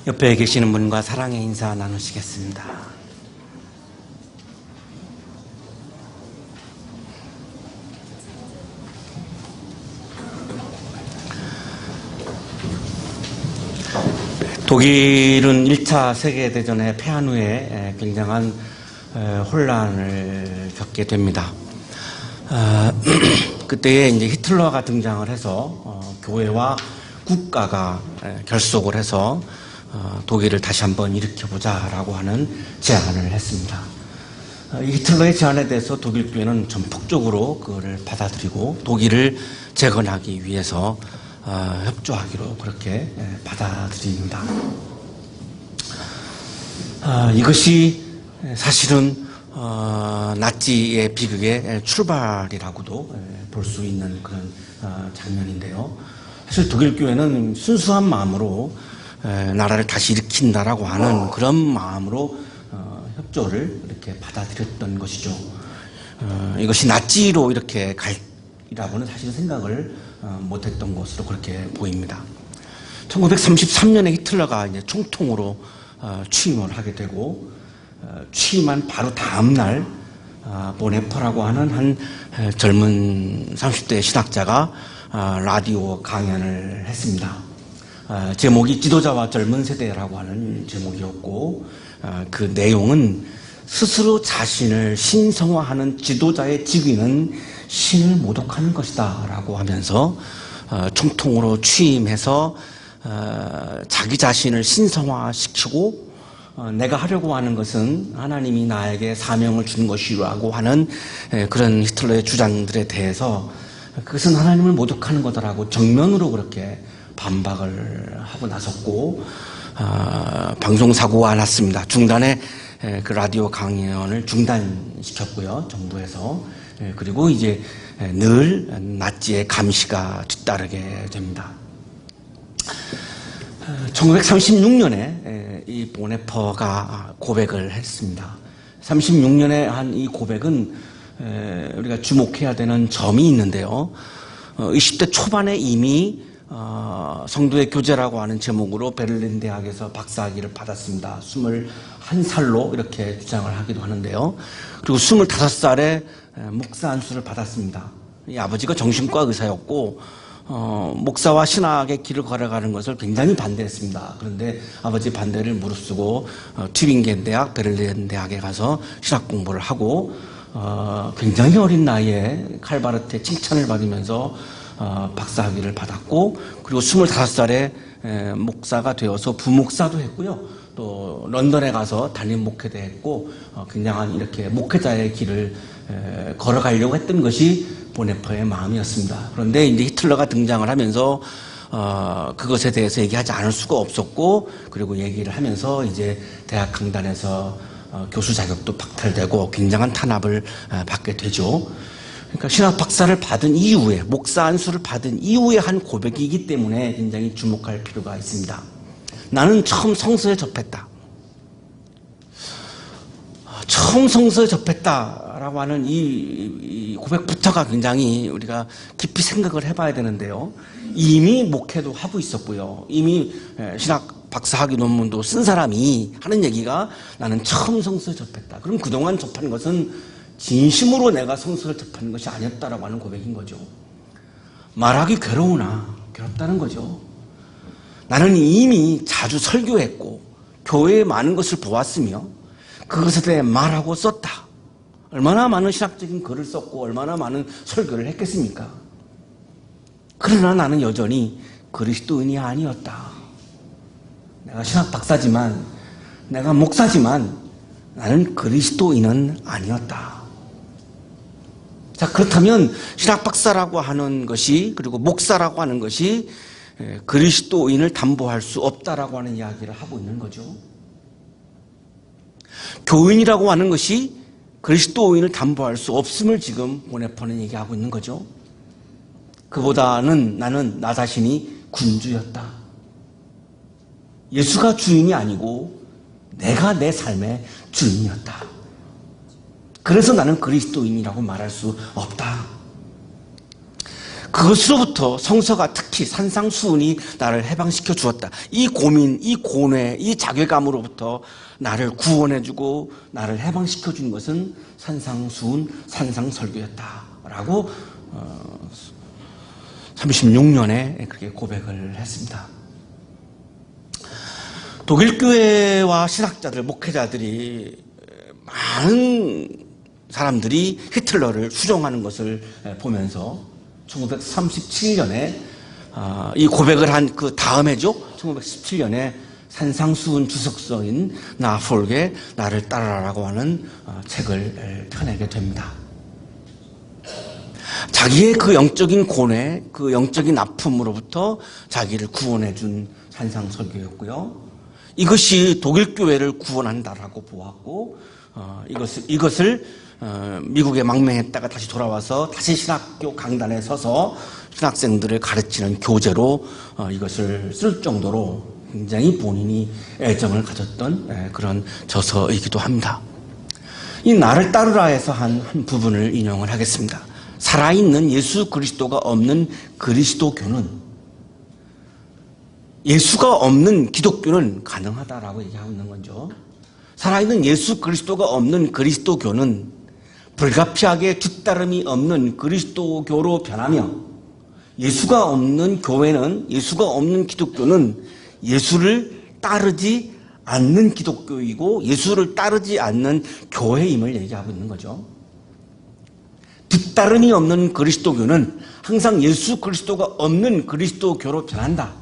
옆에 계시는 분과 사랑의 인사 나누시겠습니다. 독일은 1차 세계대전에 패한 후에 굉장한 혼란을 겪게 됩니다. 그때에 이제 히틀러가 등장을 해서 교회와 국가가 결속을 해서 독일을 다시 한번 일으켜보자라고 하는 제안을 했습니다. 이 히틀러의 제안에 대해서 독일 교회는 전폭적으로 그걸 받아들이고 독일을 재건하기 위해서 협조하기로 그렇게 받아들입니다. 이것이 사실은 나치의 비극의 출발이라고도 볼 수 있는 그런 장면인데요. 사실 독일 교회는 순수한 마음으로 나라를 다시 일으킨다라고 하는 그런 마음으로 협조를 이렇게 받아들였던 것이죠. 이것이 나치로 이렇게 갈이라고는 사실 생각을 못했던 것으로 그렇게 보입니다. 1933년에 히틀러가 이제 총통으로 취임을 하게 되고 취임한 바로 다음 날 보네퍼라고 하는 한 젊은 30대 신학자가 라디오 강연을 했습니다. 제목이 지도자와 젊은 세대라고 하는 제목이었고 그 내용은 스스로 자신을 신성화하는 지도자의 직위는 신을 모독하는 것이다 라고 하면서 총통으로 취임해서 자기 자신을 신성화시키고 내가 하려고 하는 것은 하나님이 나에게 사명을 준 것이라고 하는 그런 히틀러의 주장들에 대해서 그것은 하나님을 모독하는 거다라고 정면으로 그렇게 반박을 하고 나섰고 방송사고가 났습니다. 중단에 그 라디오 강연을 중단시켰고요. 정부에서. 그리고 이제 늘 나치의 감시가 뒤따르게 됩니다. 1936년에 이 보네퍼가 고백을 했습니다. 36년에 한 이 고백은 우리가 주목해야 되는 점이 있는데요. 20대 초반에 이미 성도의 교제라고 하는 제목으로 베를린 대학에서 박사학위를 받았습니다. 21살로 이렇게 주장을 하기도 하는데요. 그리고 25살에 목사 안수를 받았습니다. 이 아버지가 정신과 의사였고 목사와 신학의 길을 걸어가는 것을 굉장히 반대했습니다. 그런데 아버지 반대를 무릅쓰고 튜빙겐 대학, 베를린 대학에 가서 신학 공부를 하고 굉장히 어린 나이에 칼바르트의 칭찬을 받으면서 박사학위를 받았고 그리고 25살에 목사가 되어서 부목사도 했고요. 또 런던에 가서 단임 목회도 했고 굉장한 이렇게 목회자의 길을 걸어가려고 했던 것이 보네퍼의 마음이었습니다. 그런데 이제 히틀러가 등장을 하면서 그것에 대해서 얘기하지 않을 수가 없었고 그리고 얘기를 하면서 이제 대학 강단에서 교수 자격도 박탈되고 굉장한 탄압을 받게 되죠. 그러니까 신학 박사를 받은 이후에 목사 안수를 받은 이후에 한 고백이기 때문에 굉장히 주목할 필요가 있습니다. 나는 처음 성서에 접했다. 처음 성서에 접했다라고 하는 이 고백부터가 굉장히 우리가 깊이 생각을 해봐야 되는데요. 이미 목회도 하고 있었고요. 이미 신학 박사학위 논문도 쓴 사람이 하는 얘기가 나는 처음 성서에 접했다. 그럼 그동안 접한 것은 진심으로 내가 성서를 접하는 것이 아니었다라고 하는 고백인 거죠. 말하기 괴롭다는 거죠. 나는 이미 자주 설교했고 교회에 많은 것을 보았으며 그것에 대해 말하고 썼다. 얼마나 많은 신학적인 글을 썼고 얼마나 많은 설교를 했겠습니까? 그러나 나는 여전히 그리스도인이 아니었다. 내가 신학 박사지만 내가 목사지만 나는 그리스도인은 아니었다. 자, 그렇다면 신학 박사라고 하는 것이 그리고 목사라고 하는 것이 그리스도인을 담보할 수 없다라고 하는 이야기를 하고 있는 거죠. 교인이라고 하는 것이 그리스도인을 담보할 수 없음을 지금 보네퍼는 얘기하고 있는 거죠. 그보다는 나는 나 자신이 군주였다. 예수가 주인이 아니고 내가 내 삶의 주인이었다. 그래서 나는 그리스도인이라고 말할 수 없다. 그것으로부터 성서가 특히 산상수훈이 나를 해방시켜 주었다. 이 고민, 이 고뇌, 이 자괴감으로부터 나를 구원해주고 나를 해방시켜 준 것은 산상수훈, 산상설교였다라고 36년에 그렇게 고백을 했습니다. 독일 교회와 신학자들, 목회자들이 많은 사람들이 히틀러를 수종하는 것을 보면서 1937년에 이 고백을 한 그 다음해죠. 1917년에 산상수훈 주석서인 나폴게 나를 따르라라고 하는 책을 펴내게 됩니다. 자기의 그 영적인 고뇌, 그 영적인 아픔으로부터 자기를 구원해 준 산상설교였고요. 이것이 독일 교회를 구원한다라고 보았고, 이것을 미국에 망명했다가 다시 돌아와서 다시 신학교 강단에 서서 신학생들을 가르치는 교재로 이것을 쓸 정도로 굉장히 본인이 애정을 가졌던 그런 저서이기도 합니다. 이 나를 따르라에서 한 부분을 인용을 하겠습니다. 살아있는 예수 그리스도가 없는 그리스도교는, 예수가 없는 기독교는 가능하다라고 얘기하고 있는 거죠. 살아있는 예수 그리스도가 없는 그리스도교는 불가피하게 뒤따름이 없는 그리스도교로 변하며, 예수가 없는 교회는, 예수가 없는 기독교는 예수를 따르지 않는 기독교이고 예수를 따르지 않는 교회임을 얘기하고 있는 거죠. 뒤따름이 없는 그리스도교는 항상 예수 그리스도가 없는 그리스도교로 변한다.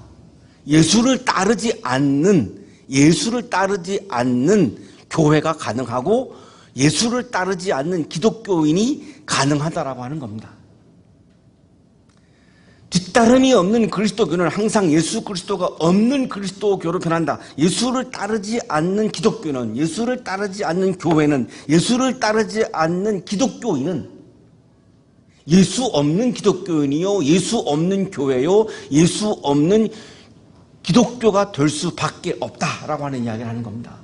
예수를 따르지 않는 교회가 가능하고 예수를 따르지 않는 기독교인이 가능하다라고 하는 겁니다. 뒤따름이 없는 그리스도교는 항상 예수 그리스도가 없는 그리스도교로 변한다. 예수를 따르지 않는 기독교는, 예수를 따르지 않는 교회는, 예수를 따르지 않는 기독교인은 예수 없는 기독교인이요, 예수 없는 교회요, 예수 없는 기독교가 될 수밖에 없다라고 하는 이야기를 하는 겁니다.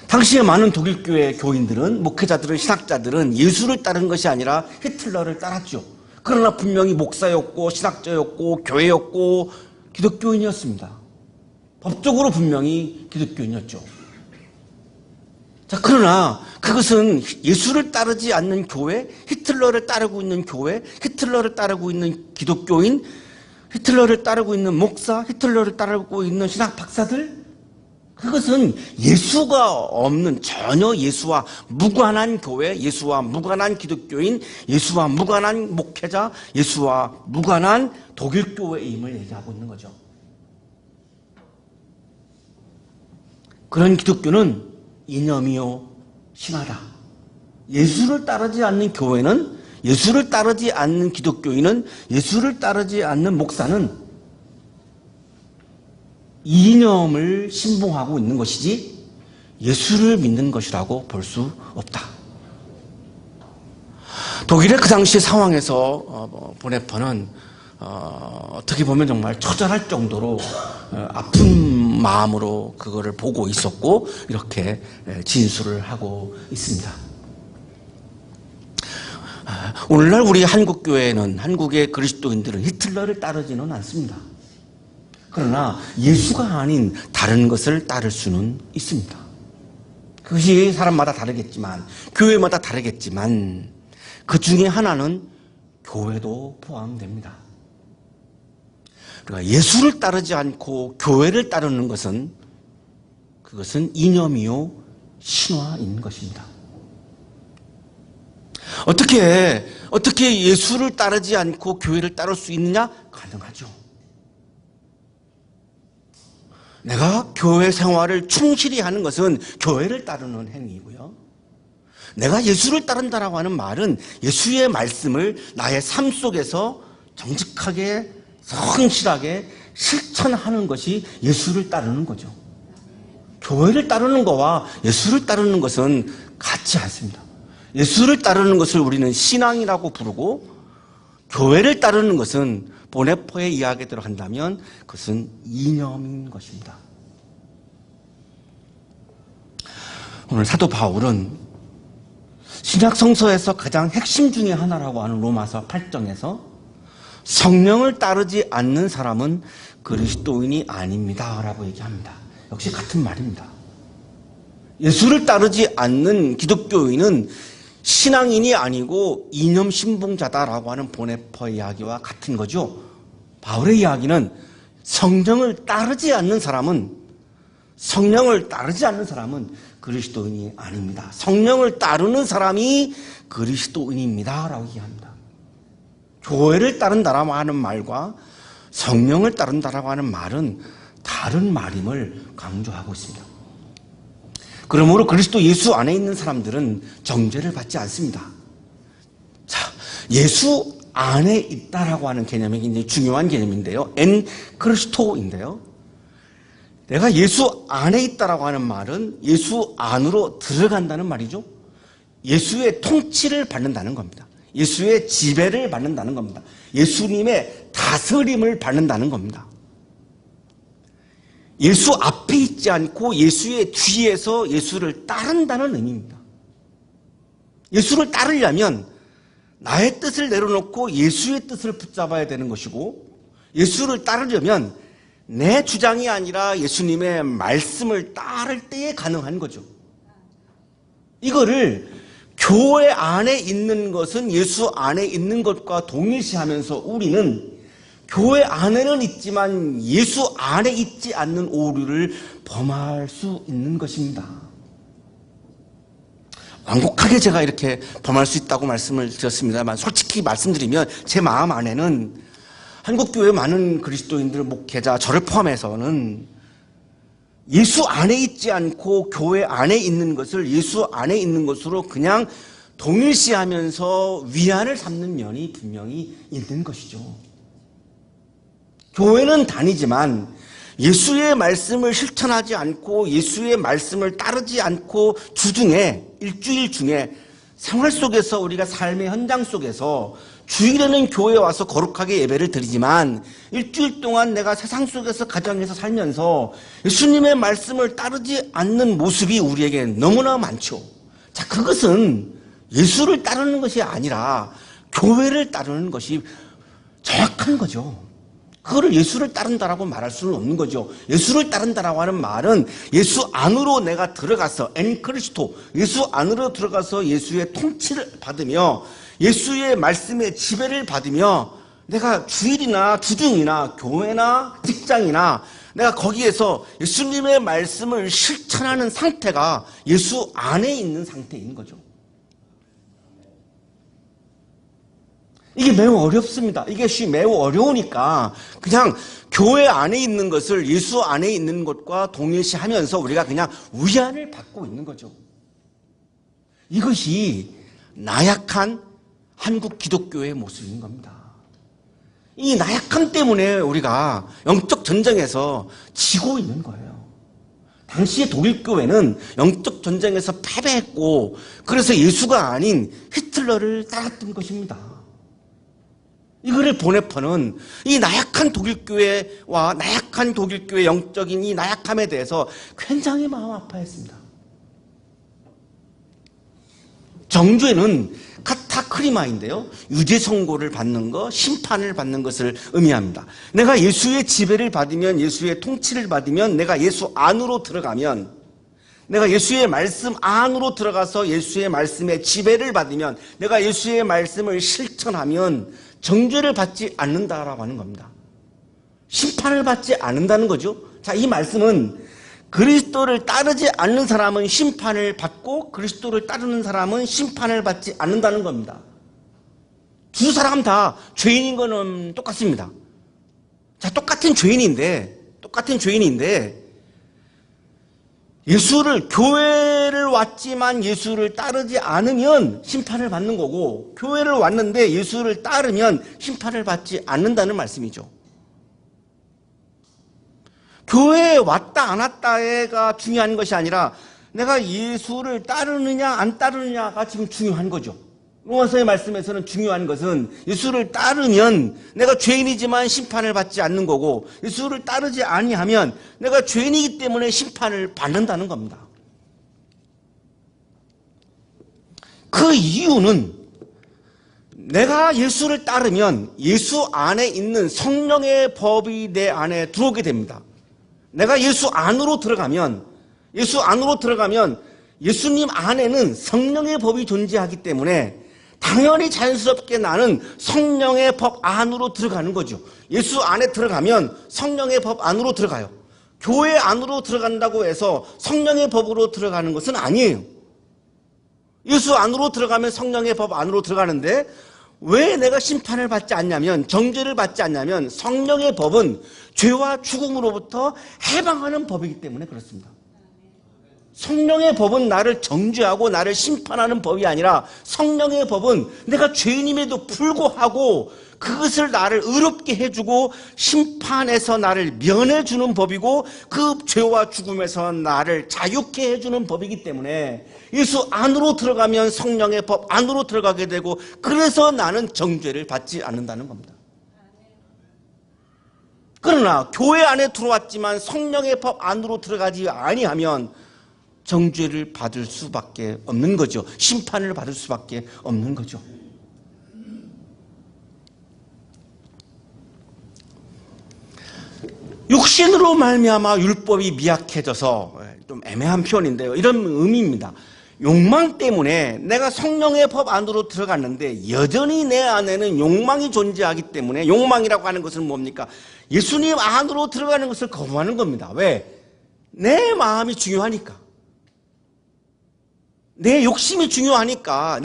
당시에 많은 독일교회 교인들은, 목회자들은, 신학자들은 예수를 따른 것이 아니라 히틀러를 따랐죠. 그러나 분명히 목사였고 신학자였고 교회였고 기독교인이었습니다. 법적으로 분명히 기독교인이었죠. 자, 그러나 그것은 예수를 따르지 않는 교회, 히틀러를 따르고 있는 교회, 히틀러를 따르고 있는 기독교인, 히틀러를 따르고 있는 목사, 히틀러를 따르고 있는 신학 박사들, 그것은 예수가 없는, 전혀 예수와 무관한 교회, 예수와 무관한 기독교인, 예수와 무관한 목회자, 예수와 무관한 독일교회임을 얘기하고 있는 거죠. 그런 기독교는 이념이요 신화다. 예수를 따르지 않는 교회는, 예수를 따르지 않는 기독교인은, 예수를 따르지 않는 목사는 이념을 신봉하고 있는 것이지 예수를 믿는 것이라고 볼 수 없다. 독일의 그 당시 상황에서 보네퍼는 어떻게 보면 정말 처절할 정도로 아픈 마음으로 그거를 보고 있었고 이렇게 진술을 하고 있습니다. 오늘날 우리 한국교회는, 한국의 그리스도인들은 히틀러를 따르지는 않습니다. 그러나 예수가 아닌 다른 것을 따를 수는 있습니다. 그것이 사람마다 다르겠지만, 교회마다 다르겠지만 그 중에 하나는 교회도 포함됩니다. 그러니까 예수를 따르지 않고 교회를 따르는 것은, 그것은 이념이요 신화인 것입니다. 어떻게 예수를 따르지 않고 교회를 따를 수 있느냐? 가능하죠. 내가 교회 생활을 충실히 하는 것은 교회를 따르는 행위이고요. 내가 예수를 따른다라고 하는 말은 예수의 말씀을 나의 삶 속에서 정직하게, 성실하게 실천하는 것이 예수를 따르는 거죠. 교회를 따르는 것과 예수를 따르는 것은 같지 않습니다. 예수를 따르는 것을 우리는 신앙이라고 부르고, 교회를 따르는 것은 보네퍼의 이야기대로 한다면 그것은 이념인 것입니다. 오늘 사도 바울은 신약 성서에서 가장 핵심 중에 하나라고 하는 로마서 8장에서 성령을 따르지 않는 사람은 그리스도인이 아닙니다 라고 얘기합니다. 역시 같은 말입니다. 예수를 따르지 않는 기독교인은 신앙인이 아니고 이념 신봉자다라고 하는 보네퍼 이야기와 같은 거죠. 바울의 이야기는 성령을 따르지 않는 사람은 그리스도인이 아닙니다. 성령을 따르는 사람이 그리스도인입니다 라고 얘기합니다. 교회를 따른다라고 하는 말과 성령을 따른다라고 하는 말은 다른 말임을 강조하고 있습니다. 그러므로 그리스도 예수 안에 있는 사람들은 정죄를 받지 않습니다. 자, 예수 안에 있다라고 하는 개념이 굉장히 중요한 개념인데요. 엔 크리스토인데요. 내가 예수 안에 있다라고 하는 말은 예수 안으로 들어간다는 말이죠. 예수의 통치를 받는다는 겁니다. 예수의 지배를 받는다는 겁니다. 예수님의 다스림을 받는다는 겁니다. 예수 앞에 있지 않고 예수의 뒤에서 예수를 따른다는 의미입니다. 예수를 따르려면 나의 뜻을 내려놓고 예수의 뜻을 붙잡아야 되는 것이고, 예수를 따르려면 내 주장이 아니라 예수님의 말씀을 따를 때에 가능한 거죠. 이거를 교회 안에 있는 것은 예수 안에 있는 것과 동일시하면서 우리는 교회 안에는 있지만 예수 안에 있지 않는 오류를 범할 수 있는 것입니다. 완곡하게 제가 이렇게 범할 수 있다고 말씀을 드렸습니다만, 솔직히 말씀드리면 제 마음 안에는 한국교회 많은 그리스도인들, 목회자, 저를 포함해서는 예수 안에 있지 않고 교회 안에 있는 것을 예수 안에 있는 것으로 그냥 동일시하면서 위안을 삼는 면이 분명히 있는 것이죠. 교회는 다니지만 예수의 말씀을 실천하지 않고 예수의 말씀을 따르지 않고 주중에, 일주일 중에 생활 속에서 우리가 삶의 현장 속에서 주일에는 교회에 와서 거룩하게 예배를 드리지만 일주일 동안 내가 세상 속에서 가정에서 살면서 예수님의 말씀을 따르지 않는 모습이 우리에게 너무나 많죠. 자, 그것은 예수를 따르는 것이 아니라 교회를 따르는 것이 정확한 거죠. 그거를 예수를 따른다라고 말할 수는 없는 거죠. 예수를 따른다라고 하는 말은 예수 안으로 내가 들어가서 엔 크리스토, 예수 안으로 들어가서 예수의 통치를 받으며 예수의 말씀의 지배를 받으며 내가 주일이나 주중이나 교회나 직장이나 내가 거기에서 예수님의 말씀을 실천하는 상태가 예수 안에 있는 상태인 거죠. 이게 매우 어렵습니다. 이게 매우 어려우니까 그냥 교회 안에 있는 것을 예수 안에 있는 것과 동일시하면서 우리가 그냥 위안을 받고 있는 거죠. 이것이 나약한 한국 기독교의 모습인 겁니다. 이 나약함 때문에 우리가 영적 전쟁에서 지고 있는 거예요. 당시의 독일교회는 영적 전쟁에서 패배했고 그래서 예수가 아닌 히틀러를 따랐던 것입니다. 이거를 보네퍼는 이 나약한 독일교회와 나약한 독일교회 영적인 이 나약함에 대해서 굉장히 마음 아파했습니다. 정죄는 카타크리마인데요, 유죄 선고를 받는 것, 심판을 받는 것을 의미합니다. 내가 예수의 지배를 받으면, 예수의 통치를 받으면, 내가 예수 안으로 들어가면, 내가 예수의 말씀 안으로 들어가서 예수의 말씀의 지배를 받으면, 내가 예수의 말씀을 실천하면 정죄를 받지 않는다라고 하는 겁니다. 심판을 받지 않는다는 거죠. 자, 이 말씀은 그리스도를 따르지 않는 사람은 심판을 받고 그리스도를 따르는 사람은 심판을 받지 않는다는 겁니다. 두 사람 다 죄인인 거는 똑같습니다. 자, 똑같은 죄인인데 교회를 왔지만 예수를 따르지 않으면 심판을 받는 거고, 교회를 왔는데 예수를 따르면 심판을 받지 않는다는 말씀이죠. 교회에 왔다 안 왔다가 중요한 것이 아니라 내가 예수를 따르느냐 안 따르느냐가 지금 중요한 거죠. 로마서의 말씀에서는 중요한 것은 예수를 따르면 내가 죄인이지만 심판을 받지 않는 거고, 예수를 따르지 아니하면 내가 죄인이기 때문에 심판을 받는다는 겁니다. 그 이유는 내가 예수를 따르면 예수 안에 있는 성령의 법이 내 안에 들어오게 됩니다. 내가 예수 안으로 들어가면 예수님 안에는 성령의 법이 존재하기 때문에 당연히 자연스럽게 나는 성령의 법 안으로 들어가는 거죠. 예수 안에 들어가면 성령의 법 안으로 들어가요. 교회 안으로 들어간다고 해서 성령의 법으로 들어가는 것은 아니에요. 예수 안으로 들어가면 성령의 법 안으로 들어가는데 왜 내가 심판을 받지 않냐면, 정죄를 받지 않냐면 성령의 법은 죄와 죽음으로부터 해방하는 법이기 때문에 그렇습니다. 성령의 법은 나를 정죄하고 나를 심판하는 법이 아니라 성령의 법은 내가 죄인임에도 불구하고 그것을 나를 의롭게 해주고 심판에서 나를 면해주는 법이고 그 죄와 죽음에서 나를 자유케 해주는 법이기 때문에 예수 안으로 들어가면 성령의 법 안으로 들어가게 되고 그래서 나는 정죄를 받지 않는다는 겁니다. 그러나 교회 안에 들어왔지만 성령의 법 안으로 들어가지 아니하면 정죄를 받을 수밖에 없는 거죠. 심판을 받을 수밖에 없는 거죠. 육신으로 말미암아 율법이 미약해져서, 좀 애매한 표현인데요, 이런 의미입니다. 욕망 때문에 내가 성령의 법 안으로 들어갔는데 여전히 내 안에는 욕망이 존재하기 때문에, 욕망이라고 하는 것은 뭡니까? 예수님 안으로 들어가는 것을 거부하는 겁니다. 왜? 내 마음이 중요하니까. 내 욕심이 중요하니까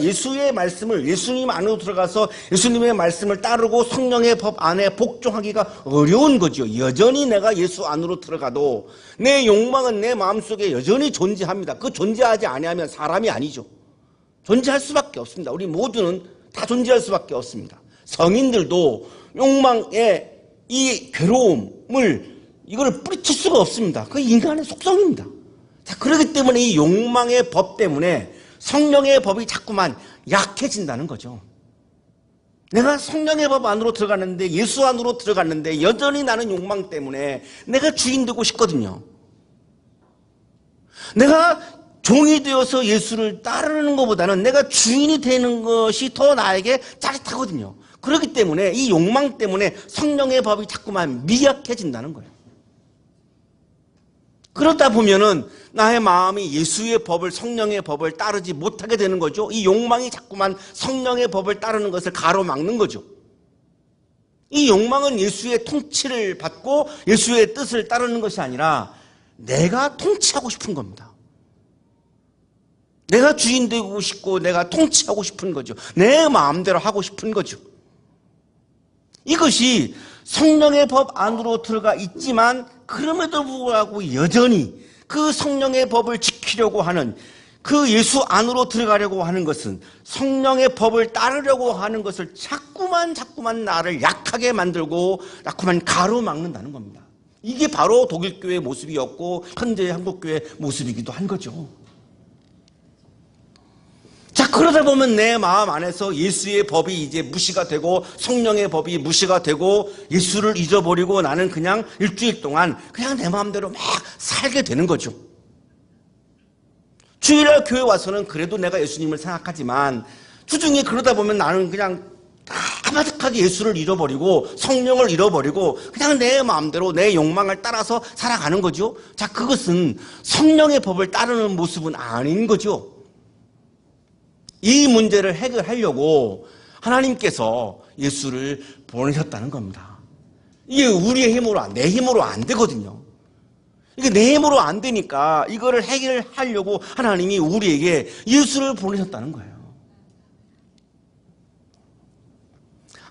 예수의 말씀을, 예수님 안으로 들어가서 예수님의 말씀을 따르고 성령의 법 안에 복종하기가 어려운 거죠. 여전히 내가 예수 안으로 들어가도 내 욕망은 내 마음속에 여전히 존재합니다. 그 존재하지 아니하면 사람이 아니죠. 존재할 수밖에 없습니다. 우리 모두는 다 존재할 수밖에 없습니다. 성인들도 욕망의 이 괴로움을, 이걸 뿌리칠 수가 없습니다. 그 인간의 속성입니다. 자, 그렇기 때문에 이 욕망의 법 때문에 성령의 법이 자꾸만 약해진다는 거죠. 내가 성령의 법 안으로 들어갔는데, 예수 안으로 들어갔는데 여전히 나는 욕망 때문에 내가 주인 되고 싶거든요. 내가 종이 되어서 예수를 따르는 것보다는 내가 주인이 되는 것이 더 나에게 짜릿하거든요. 그렇기 때문에 이 욕망 때문에 성령의 법이 자꾸만 미약해진다는 거예요. 그러다 보면은 나의 마음이 예수의 법을, 성령의 법을 따르지 못하게 되는 거죠. 이 욕망이 자꾸만 성령의 법을 따르는 것을 가로막는 거죠. 이 욕망은 예수의 통치를 받고 예수의 뜻을 따르는 것이 아니라 내가 통치하고 싶은 겁니다. 내가 주인 되고 싶고 내가 통치하고 싶은 거죠. 내 마음대로 하고 싶은 거죠. 이것이 성령의 법 안으로 들어가 있지만 그럼에도 불구하고 여전히 그 성령의 법을 지키려고 하는, 그 예수 안으로 들어가려고 하는 것은, 성령의 법을 따르려고 하는 것을 자꾸만 나를 약하게 만들고 자꾸만 가로막는다는 겁니다. 이게 바로 독일교회의 모습이었고 현재의 한국교회의 모습이기도 한 거죠. 자, 그러다 보면 내 마음 안에서 예수의 법이 이제 무시가 되고 성령의 법이 무시가 되고 예수를 잊어버리고 나는 그냥 일주일 동안 그냥 내 마음대로 막 살게 되는 거죠. 주일날 교회 와서는 그래도 내가 예수님을 생각하지만 주중에 그러다 보면 나는 그냥 까마득하게 예수를 잃어버리고 성령을 잃어버리고 그냥 내 마음대로 내 욕망을 따라서 살아가는 거죠. 자, 그것은 성령의 법을 따르는 모습은 아닌 거죠. 이 문제를 해결하려고 하나님께서 예수를 보내셨다는 겁니다. 이게 우리의 힘으로, 내 힘으로 안 되거든요. 이게 내 힘으로 안 되니까 이거를 해결하려고 하나님이 우리에게 예수를 보내셨다는 거예요.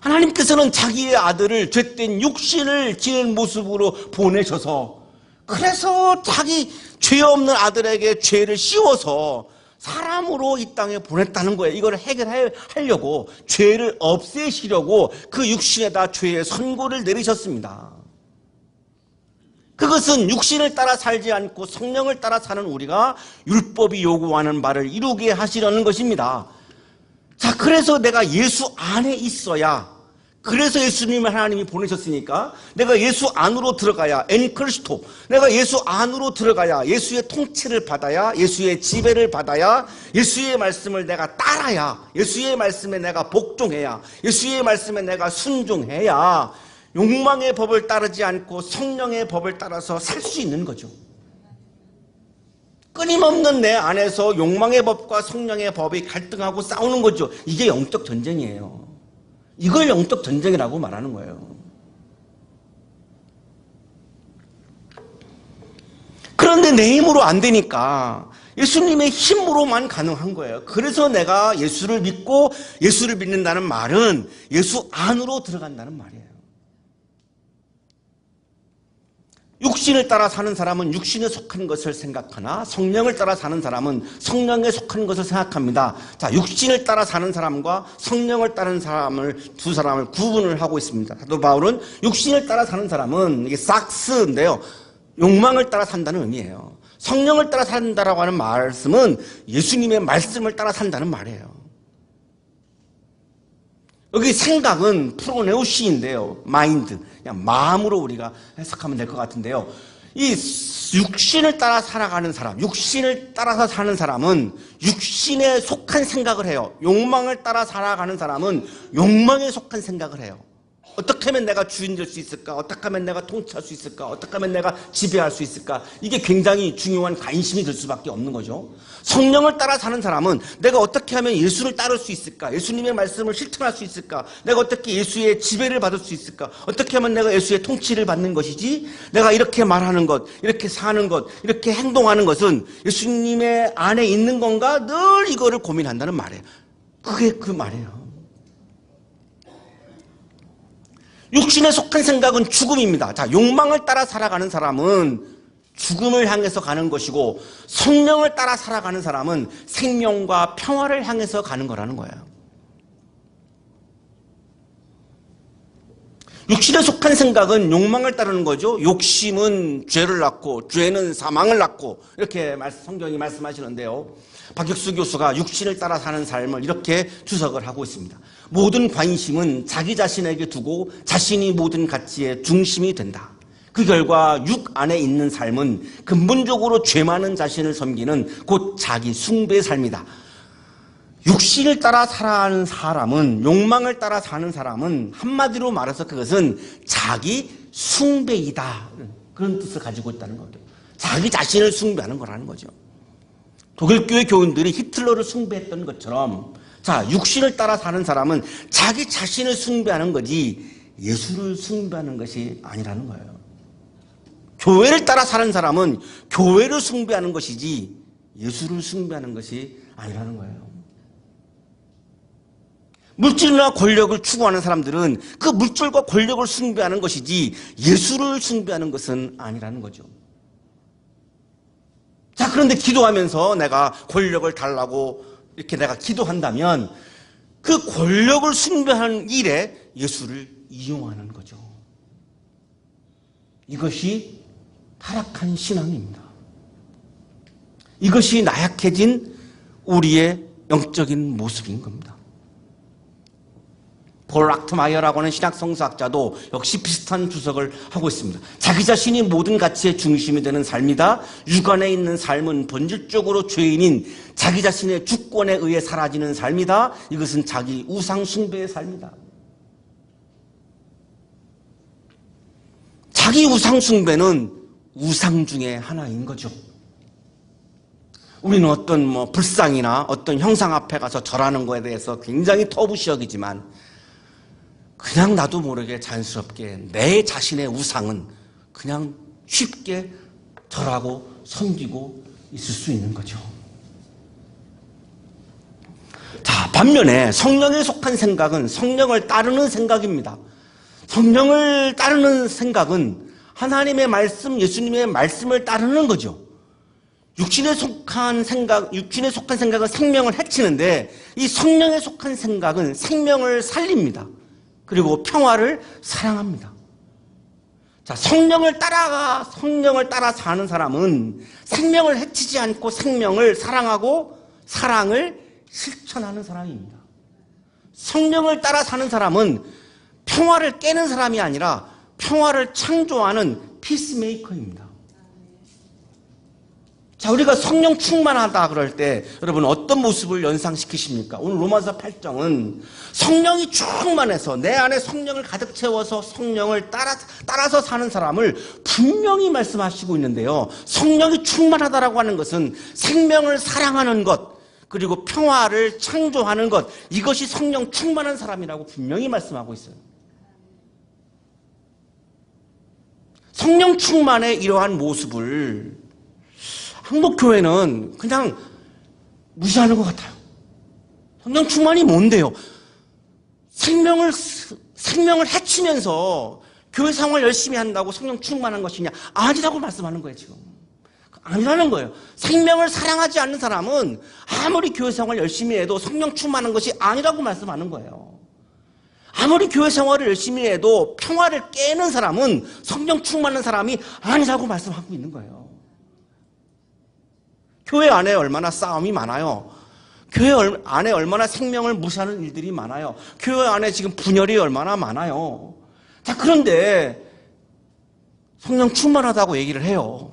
하나님께서는 자기의 아들을 죄된 육신을 지닌 모습으로 보내셔서, 그래서 자기 죄 없는 아들에게 죄를 씌워서 사람으로 이 땅에 보냈다는 거예요. 이걸 해결하려고, 죄를 없애시려고 그 육신에다 죄의 선고를 내리셨습니다. 그것은 육신을 따라 살지 않고 성령을 따라 사는 우리가 율법이 요구하는 바를 이루게 하시려는 것입니다. 자, 그래서 내가 예수 안에 있어야 그래서 예수님을 하나님이 보내셨으니까 내가 예수 안으로 들어가야 엔크리스토, 내가 예수 안으로 들어가야 예수의 통치를 받아야, 예수의 지배를 받아야, 예수의 말씀을 내가 따라야, 예수의 말씀에 내가 복종해야, 예수의 말씀에 내가 순종해야 욕망의 법을 따르지 않고 성령의 법을 따라서 살 수 있는 거죠. 끊임없는 내 안에서 욕망의 법과 성령의 법이 갈등하고 싸우는 거죠. 이게 영적 전쟁이에요. 이걸 영적 전쟁이라고 말하는 거예요. 그런데 내 힘으로 안 되니까 예수님의 힘으로만 가능한 거예요. 그래서 내가 예수를 믿고 예수를 믿는다는 말은 예수 안으로 들어간다는 말이에요. 육신을 따라 사는 사람은 육신에 속한 것을 생각하나 성령을 따라 사는 사람은 성령에 속한 것을 생각합니다. 자, 육신을 따라 사는 사람과 성령을 따르는 사람을, 두 사람을 구분을 하고 있습니다. 사도 바울은 육신을 따라 사는 사람은 이게 삭스인데요, 욕망을 따라 산다는 의미예요. 성령을 따라 산다라고 하는 말씀은 예수님의 말씀을 따라 산다는 말이에요. 여기 생각은 프로네우시인데요, 마인드, 그냥 마음으로 우리가 해석하면 될 것 같은데요. 이 육신을 따라 살아가는 사람, 육신을 따라서 사는 사람은 육신에 속한 생각을 해요. 욕망을 따라 살아가는 사람은 욕망에 속한 생각을 해요. 어떻게 하면 내가 주인 될 수 있을까? 어떻게 하면 내가 통치할 수 있을까? 어떻게 하면 내가 지배할 수 있을까? 이게 굉장히 중요한 관심이 될 수밖에 없는 거죠. 성령을 따라 사는 사람은 내가 어떻게 하면 예수를 따를 수 있을까? 예수님의 말씀을 실천할 수 있을까? 내가 어떻게 예수의 지배를 받을 수 있을까? 어떻게 하면 내가 예수의 통치를 받는 것이지? 내가 이렇게 말하는 것, 이렇게 사는 것, 이렇게 행동하는 것은 예수님의 안에 있는 건가? 늘 이거를 고민한다는 말이에요. 그게 그 말이에요. 육신에 속한 생각은 죽음입니다. 자, 욕망을 따라 살아가는 사람은 죽음을 향해서 가는 것이고, 성령을 따라 살아가는 사람은 생명과 평화를 향해서 가는 거라는 거예요. 육신에 속한 생각은 욕망을 따르는 거죠. 욕심은 죄를 낳고 죄는 사망을 낳고, 이렇게 성경이 말씀하시는데요. 박혁수 교수가 육신을 따라 사는 삶을 이렇게 주석을 하고 있습니다. 모든 관심은 자기 자신에게 두고 자신이 모든 가치의 중심이 된다. 그 결과 육 안에 있는 삶은 근본적으로 죄 많은 자신을 섬기는 곧 자기 숭배의 삶이다. 육신을 따라 살아가는 사람은, 욕망을 따라 사는 사람은 한마디로 말해서 그것은 자기 숭배이다, 그런 뜻을 가지고 있다는 거죠. 자기 자신을 숭배하는 거라는 거죠. 독일교회 교인들이 히틀러를 숭배했던 것처럼, 자, 육신을 따라 사는 사람은 자기 자신을 숭배하는 거지 예수를 숭배하는 것이 아니라는 거예요. 교회를 따라 사는 사람은 교회를 숭배하는 것이지 예수를 숭배하는 것이 아니라는 거예요. 물질이나 권력을 추구하는 사람들은 그 물질과 권력을 숭배하는 것이지 예수를 숭배하는 것은 아니라는 거죠. 자, 그런데 기도하면서 내가 권력을 달라고 이렇게 내가 기도한다면 그 권력을 숭배하는 일에 예수를 이용하는 거죠. 이것이 타락한 신앙입니다. 이것이 나약해진 우리의 영적인 모습인 겁니다. 폴 락트마이어라고 하는 신학 성서학자도 역시 비슷한 주석을 하고 있습니다. 자기 자신이 모든 가치의 중심이 되는 삶이다. 육안에 있는 삶은 본질적으로 죄인인 자기 자신의 주권에 의해 사라지는 삶이다. 이것은 자기 우상 숭배의 삶이다. 자기 우상 숭배는 우상 중에 하나인 거죠. 우리는 어떤 불상이나 어떤 형상 앞에 가서 절하는 거에 대해서 굉장히 터부시하기지만 그냥 나도 모르게 자연스럽게 내 자신의 우상은 그냥 쉽게 절하고 섬기고 있을 수 있는 거죠. 자, 반면에 성령에 속한 생각은 성령을 따르는 생각입니다. 성령을 따르는 생각은 하나님의 말씀, 예수님의 말씀을 따르는 거죠. 육신에 속한 생각은 생명을 해치는데 이 성령에 속한 생각은 생명을 살립니다. 그리고 평화를 사랑합니다. 자, 성령을 따라 사는 사람은 생명을 해치지 않고 생명을 사랑하고 사랑을 실천하는 사람입니다. 성령을 따라 사는 사람은 평화를 깨는 사람이 아니라 평화를 창조하는 피스메이커입니다. 자, 우리가 성령 충만하다 그럴 때 여러분 어떤 모습을 연상시키십니까? 오늘 로마서 8장은 성령이 충만해서 내 안에 성령을 가득 채워서 성령을 따라서 사는 사람을 분명히 말씀하시고 있는데요. 성령이 충만하다라고 하는 것은 생명을 사랑하는 것, 그리고 평화를 창조하는 것, 이것이 성령 충만한 사람이라고 분명히 말씀하고 있어요. 성령 충만의 이러한 모습을 한국교회는 그냥 무시하는 것 같아요. 성령 충만이 뭔데요? 생명을 해치면서 교회 생활 열심히 한다고 성령 충만한 것이냐? 아니라고 말씀하는 거예요, 지금. 아니라는 거예요. 생명을 사랑하지 않는 사람은 아무리 교회 생활 열심히 해도 성령 충만한 것이 아니라고 말씀하는 거예요. 아무리 교회 생활을 열심히 해도 평화를 깨는 사람은 성령 충만한 사람이 아니라고 말씀하고 있는 거예요. 교회 안에 얼마나 싸움이 많아요. 교회 안에 얼마나 생명을 무시하는 일들이 많아요. 교회 안에 지금 분열이 얼마나 많아요. 자, 그런데 성령 충만하다고 얘기를 해요.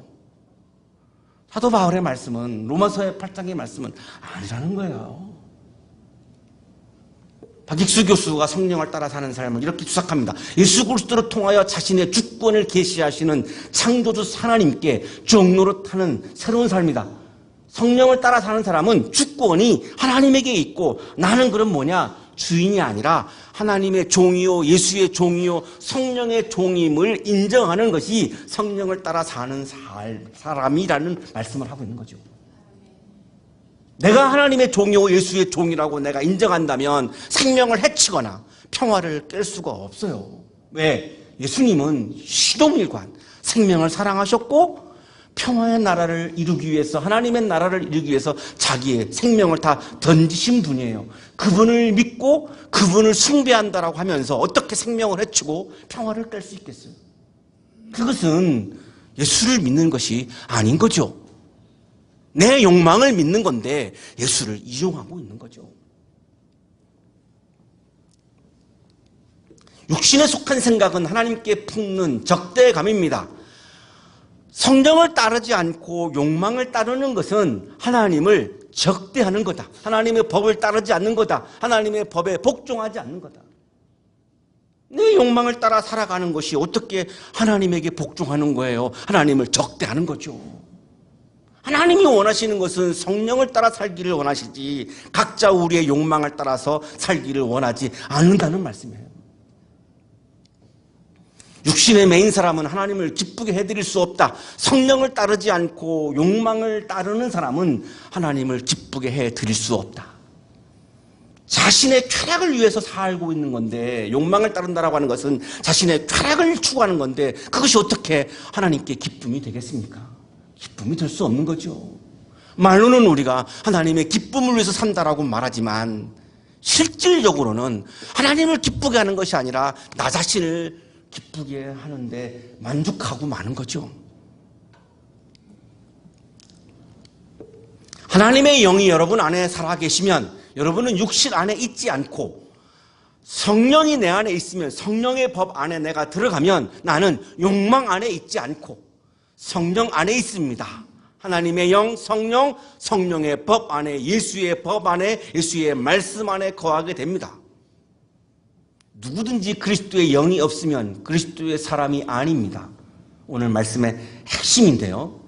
사도 바울의 말씀은, 로마서의 8장의 말씀은 아니라는 거예요. 박익수 교수가 성령을 따라 사는 삶을 이렇게 주석합니다. 예수 그리스도를 통하여 자신의 주권을 계시하시는 창조주 하나님께 종노릇하는 새로운 삶이다. 성령을 따라 사는 사람은 주권이 하나님에게 있고, 나는 그럼 뭐냐? 주인이 아니라 하나님의 종이요, 예수의 종이요, 성령의 종임을 인정하는 것이 성령을 따라 사는 사람이라는 말씀을 하고 있는 거죠. 내가 하나님의 종이요, 예수의 종이라고 내가 인정한다면 생명을 해치거나 평화를 깰 수가 없어요. 왜? 예수님은 시동일관, 생명을 사랑하셨고 평화의 나라를 이루기 위해서, 하나님의 나라를 이루기 위해서 자기의 생명을 다 던지신 분이에요. 그분을 믿고 그분을 숭배한다라고 하면서 어떻게 생명을 해치고 평화를 깰 수 있겠어요? 그것은 예수를 믿는 것이 아닌 거죠. 내 욕망을 믿는 건데 예수를 이용하고 있는 거죠. 육신에 속한 생각은 하나님께 품는 적대감입니다. 성령을 따르지 않고 욕망을 따르는 것은 하나님을 적대하는 거다. 하나님의 법을 따르지 않는 거다. 하나님의 법에 복종하지 않는 거다. 내 욕망을 따라 살아가는 것이 어떻게 하나님에게 복종하는 거예요? 하나님을 적대하는 거죠. 하나님이 원하시는 것은 성령을 따라 살기를 원하시지 각자 우리의 욕망을 따라서 살기를 원하지 않는다는 말씀이에요. 육신의 메인 사람은 하나님을 기쁘게 해드릴 수 없다. 성령을 따르지 않고 욕망을 따르는 사람은 하나님을 기쁘게 해드릴 수 없다. 자신의 쾌락을 위해서 살고 있는 건데, 욕망을 따른다라고 하는 것은 자신의 쾌락을 추구하는 건데, 그것이 어떻게 하나님께 기쁨이 되겠습니까? 기쁨이 될 수 없는 거죠. 말로는 우리가 하나님의 기쁨을 위해서 산다라고 말하지만 실질적으로는 하나님을 기쁘게 하는 것이 아니라 나 자신을 기쁘게 하는데 만족하고 마는 거죠. 하나님의 영이 여러분 안에 살아계시면 여러분은 육신 안에 있지 않고 성령이 내 안에 있으면, 성령의 법 안에 내가 들어가면 나는 욕망 안에 있지 않고 성령 안에 있습니다. 하나님의 영, 성령, 성령의 법 안에, 예수의 법 안에, 예수의 말씀 안에 거하게 됩니다. 누구든지 그리스도의 영이 없으면 그리스도의 사람이 아닙니다. 오늘 말씀의 핵심인데요.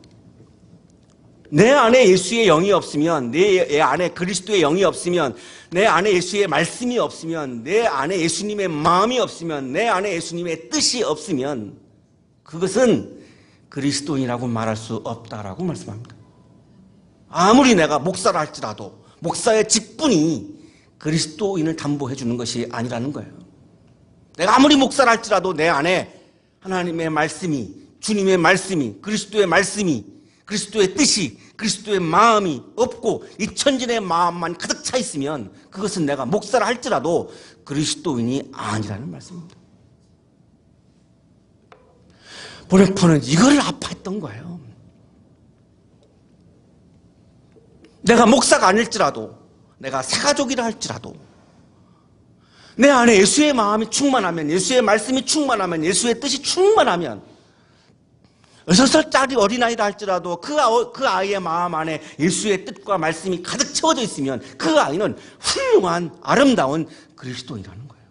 내 안에 예수의 영이 없으면, 내 안에 그리스도의 영이 없으면, 내 안에 예수의 말씀이 없으면, 내 안에 예수님의 마음이 없으면, 내 안에 예수님의 뜻이 없으면 그것은 그리스도인이라고 말할 수 없다라고 말씀합니다. 아무리 내가 목사라 할지라도 목사의 직분이 그리스도인을 담보해 주는 것이 아니라는 거예요. 내가 아무리 목사라 할지라도 내 안에 하나님의 말씀이, 주님의 말씀이, 그리스도의 말씀이, 그리스도의 뜻이, 그리스도의 마음이 없고 이천진의 마음만 가득 차 있으면 그것은 내가 목사라 할지라도 그리스도인이 아니라는 말씀입니다. 보네포는 이거를 아파했던 거예요. 내가 목사가 아닐지라도, 내가 새가족이라 할지라도, 내 안에 예수의 마음이 충만하면, 예수의 말씀이 충만하면, 예수의 뜻이 충만하면 6살짜리 어린아이다 할지라도 그 아이의 마음 안에 예수의 뜻과 말씀이 가득 채워져 있으면 그 아이는 훌륭한 아름다운 그리스도인이라는 거예요.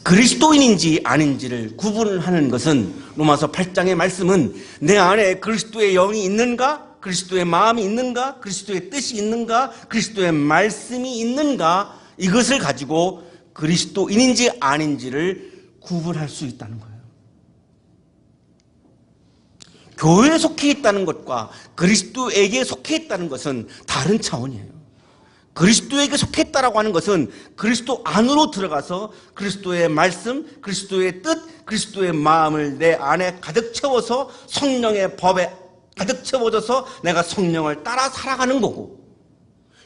그리스도인인지 아닌지를 구분하는 것은 로마서 8장의 말씀은 내 안에 그리스도의 영이 있는가? 그리스도의 마음이 있는가? 그리스도의 뜻이 있는가? 그리스도의 말씀이 있는가? 이것을 가지고 그리스도인인지 아닌지를 구분할 수 있다는 거예요. 교회에 속해 있다는 것과 그리스도에게 속해 있다는 것은 다른 차원이에요. 그리스도에게 속했다라고 하는 것은 그리스도 안으로 들어가서 그리스도의 말씀, 그리스도의 뜻, 그리스도의 마음을 내 안에 가득 채워서 성령의 법에 가득 채워져서 내가 성령을 따라 살아가는 거고,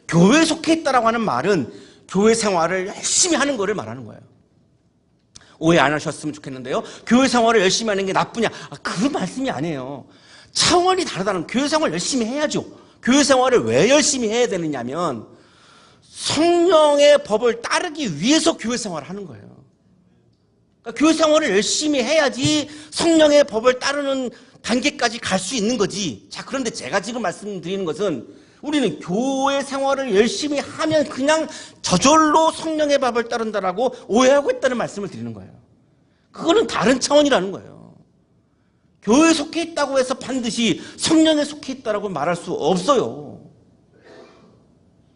교회에 속해 있다라고 하는 말은 교회 생활을 열심히 하는 거를 말하는 거예요. 오해 안 하셨으면 좋겠는데요. 교회 생활을 열심히 하는 게 나쁘냐? 그 말씀이 아니에요. 차원이 다르다는, 교회 생활 열심히 해야죠. 교회 생활을 왜 열심히 해야 되느냐면 성령의 법을 따르기 위해서 교회 생활을 하는 거예요. 그러니까 교회 생활을 열심히 해야지 성령의 법을 따르는 단계까지 갈 수 있는 거지. 자, 그런데 제가 지금 말씀드리는 것은 우리는 교회 생활을 열심히 하면 그냥 저절로 성령의 법을 따른다라고 오해하고 있다는 말씀을 드리는 거예요. 그거는 다른 차원이라는 거예요. 교회에 속해 있다고 해서 반드시 성령에 속해 있다라고 말할 수 없어요.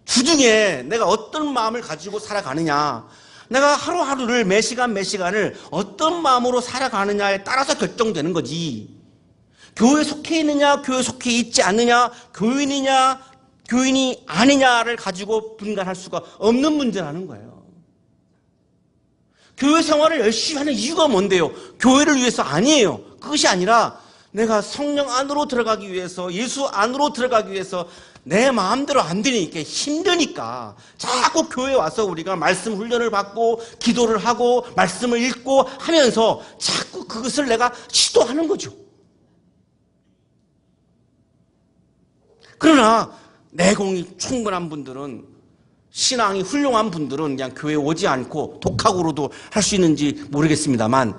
주중에 내가 어떤 마음을 가지고 살아가느냐, 내가 하루하루를 매 시간을 어떤 마음으로 살아가느냐에 따라서 결정되는 거지, 교회에 속해 있느냐 교회에 속해 있지 않느냐, 교인이냐 교인이 아니냐를 가지고 분간할 수가 없는 문제라는 거예요. 교회 생활을 열심히 하는 이유가 뭔데요? 교회를 위해서 아니에요. 그것이 아니라 내가 성령 안으로 들어가기 위해서, 예수 안으로 들어가기 위해서 내 마음대로 안 되니까, 힘드니까 자꾸 교회에 와서 우리가 말씀 훈련을 받고 기도를 하고 말씀을 읽고 하면서 자꾸 그것을 내가 시도하는 거죠. 그러나 내공이 충분한 분들은, 신앙이 훌륭한 분들은 그냥 교회에 오지 않고 독학으로도 할 수 있는지 모르겠습니다만,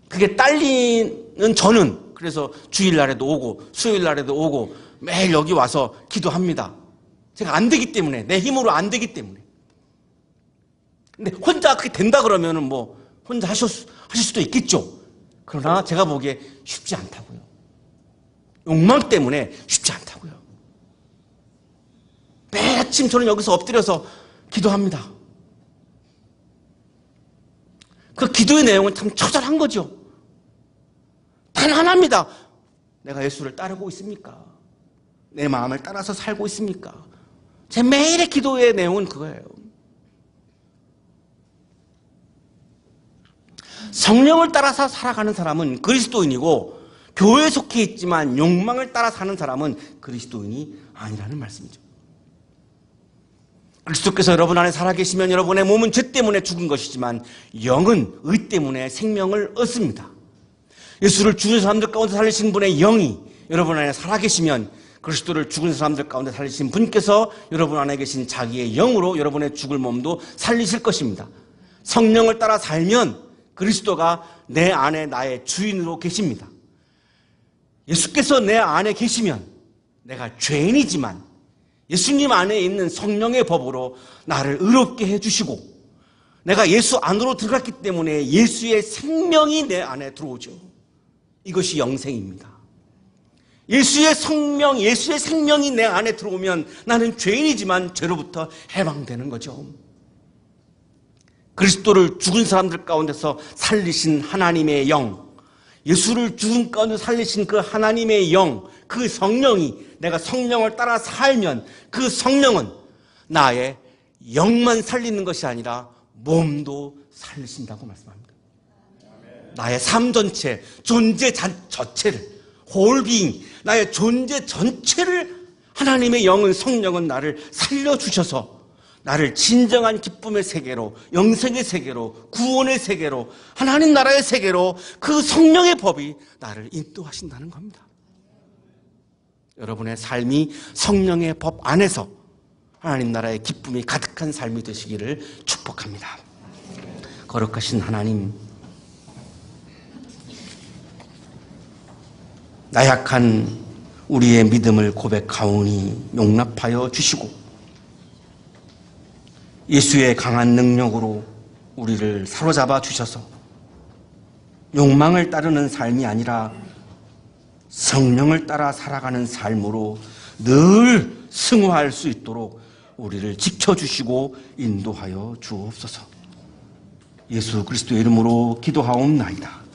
그게 딸리는 저는 그래서 주일날에도 오고 수요일날에도 오고 매일 여기 와서 기도합니다. 제가 안 되기 때문에, 내 힘으로 안 되기 때문에. 근데 혼자 그렇게 된다 그러면은 뭐 혼자 하실 수도 있겠죠. 그러나 제가 보기에 쉽지 않다고요. 욕망 때문에 쉽지 않다고요. 매일 아침 저는 여기서 엎드려서 기도합니다. 그 기도의 내용은 참 처절한 거죠. 단 하나입니다. 내가 예수를 따르고 있습니까? 내 마음을 따라서 살고 있습니까? 제 매일의 기도의 내용은 그거예요. 성령을 따라서 살아가는 사람은 그리스도인이고, 교회에 속해 있지만 욕망을 따라 사는 사람은 그리스도인이 아니라는 말씀이죠. 그리스도께서 여러분 안에 살아계시면 여러분의 몸은 죄 때문에 죽은 것이지만 영은 의 때문에 생명을 얻습니다. 예수를 죽은 사람들 가운데 살리신 분의 영이 여러분 안에 살아계시면 그리스도를 죽은 사람들 가운데 살리신 분께서 여러분 안에 계신 자기의 영으로 여러분의 죽을 몸도 살리실 것입니다. 성령을 따라 살면 그리스도가 내 안에 나의 주인으로 계십니다. 예수께서 내 안에 계시면 내가 죄인이지만 예수님 안에 있는 성령의 법으로 나를 의롭게 해주시고, 내가 예수 안으로 들어갔기 때문에 예수의 생명이 내 안에 들어오죠. 이것이 영생입니다. 예수의 생명이 내 안에 들어오면 나는 죄인이지만 죄로부터 해방되는 거죠. 그리스도를 죽은 사람들 가운데서 살리신 하나님의 영, 예수를 죽은 가운데 살리신 그 하나님의 영, 그 성령이, 내가 성령을 따라 살면 그 성령은 나의 영만 살리는 것이 아니라 몸도 살리신다고 말씀합니다. 나의 삶 전체, 존재 자체를, 홀비잉, 나의 존재 전체를 하나님의 영은, 성령은 나를 살려주셔서 나를 진정한 기쁨의 세계로, 영생의 세계로, 구원의 세계로, 하나님 나라의 세계로 그 성령의 법이 나를 인도하신다는 겁니다. 여러분의 삶이 성령의 법 안에서 하나님 나라의 기쁨이 가득한 삶이 되시기를 축복합니다. 거룩하신 하나님, 나약한 우리의 믿음을 고백하오니 용납하여 주시고 예수의 강한 능력으로 우리를 사로잡아 주셔서 욕망을 따르는 삶이 아니라 성령을 따라 살아가는 삶으로 늘 승화할 수 있도록 우리를 지켜주시고 인도하여 주옵소서. 예수 그리스도의 이름으로 기도하옵나이다.